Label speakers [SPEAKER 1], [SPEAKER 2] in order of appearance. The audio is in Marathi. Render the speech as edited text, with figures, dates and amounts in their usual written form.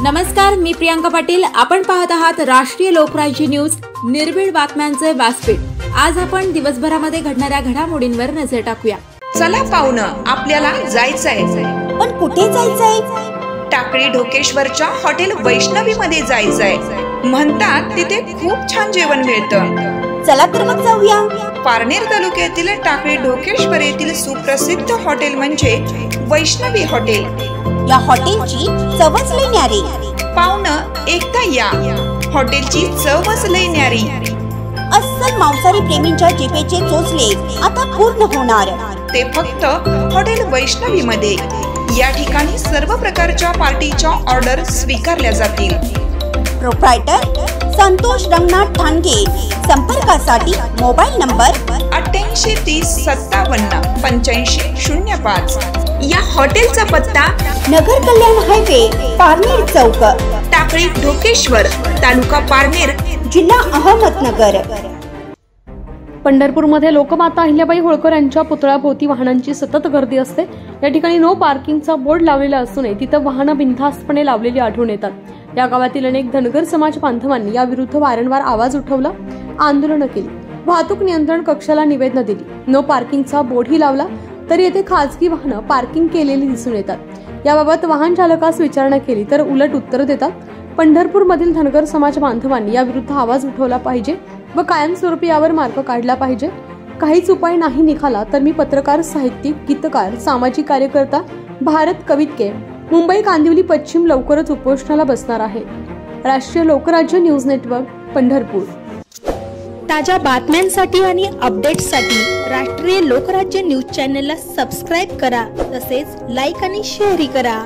[SPEAKER 1] नमस्कार, मी प्रियांका पाटील। आपण पाहत आहात राष्ट्रीय लोकराज्य न्यूज, निर्भीड बातम्यांचे व्यासपीठ। आज आपण दिवसभरामध्ये घडणाऱ्या घडामोडींवर नजर टाकूया।
[SPEAKER 2] चला पाहुणं, आपल्याला जायचंय।
[SPEAKER 3] पण कुठे जायचंय?
[SPEAKER 2] टाकळी ढोकेश्वरच्या हॉटेल वैष्णवी मध्ये जायचंय। म्हणतात तिथे खूप छान जेवण मिळतं।
[SPEAKER 3] चला तर मग जाऊया।
[SPEAKER 2] पारनेर तालुक्यातील टाकळी ढोकेश्वर येथील सुप्रसिद्ध हॉटेल म्हणजे वैष्णवी हॉटेल।
[SPEAKER 3] या हॉटेलची चवच लई न्यारी।
[SPEAKER 2] पाहुणं, एकदा या, हॉटेलची चवच लई न्यारी।
[SPEAKER 3] अस्सल मांसाहारी प्रेमींच्या जिभेचे चोचले आता पूर्ण होणार,
[SPEAKER 2] ते फक्त हॉटेल वैष्णवी मध्ये। या ठिकाणी सर्व प्रकारच्या पार्टीच्या ऑर्डर स्वीकारल्या जातील।
[SPEAKER 3] प्रोप्रायटर संतोष रंगनाथ ठाणगे। संपर्कासाठी मोबाईल नंबर
[SPEAKER 2] 8830578505। या हॉटेलचा पत्ता
[SPEAKER 3] नगर कल्याण हायवे, पारनेर चौक,
[SPEAKER 2] टाकळी ढोकेश्वर, तालुका पारनेर,
[SPEAKER 3] जिल्हा अहमदनगर।
[SPEAKER 4] पंढरपूरमध्ये लोकमाता अहिल्याबाई होळकर यांच्या पुतळ्याभोवती वाहनांची सतत गर्दी असते। या ठिकाणी नो पार्किंगचा बोर्ड लावलेला असूनही तिथं वाहनं बिनधास्तपणे लावलेली आढळून येतात। या गावातील अनेक धनगर समाज बांधवांनी याविरुद्ध वारंवार आवाज उठवला, आंदोलनं केली, वाहतूक नियंत्रण कक्षाला निवेदनं दिली। नो पार्किंगचा बोर्डही लावला तरी येथे खासगी वाहनं पार्किंग केलेली दिसून येतात। याबाबत वाहन चालकास विचारणा केली तर उलट उत्तर देतात। पंढरपूरमधील धनगर समाज बांधवांनी याविरुद्ध आवाज उठवला पाहिजे व कायमस्वरूपी यावर मार्ग काढला पाहिजे। काहीच उपाय नाही निघाला तर मी पत्रकार, साहित्यिक, गीतकार, सामाजिक कार्यकर्ता भारत कवितके, मुंबई कांदिवली पश्चिम लवकरच उपोषणाला बसणार आहे। राष्ट्रीय लोकराज्य न्यूज नेटवर्क, पंढरपूर।
[SPEAKER 5] ताज्या बातम्यांसाठी आणि अपडेट्ससाठी राष्ट्रीय लोकराज्य न्यूज चॅनलला सबस्क्राईब करा, तसेच लाईक आणि शेअरही करा।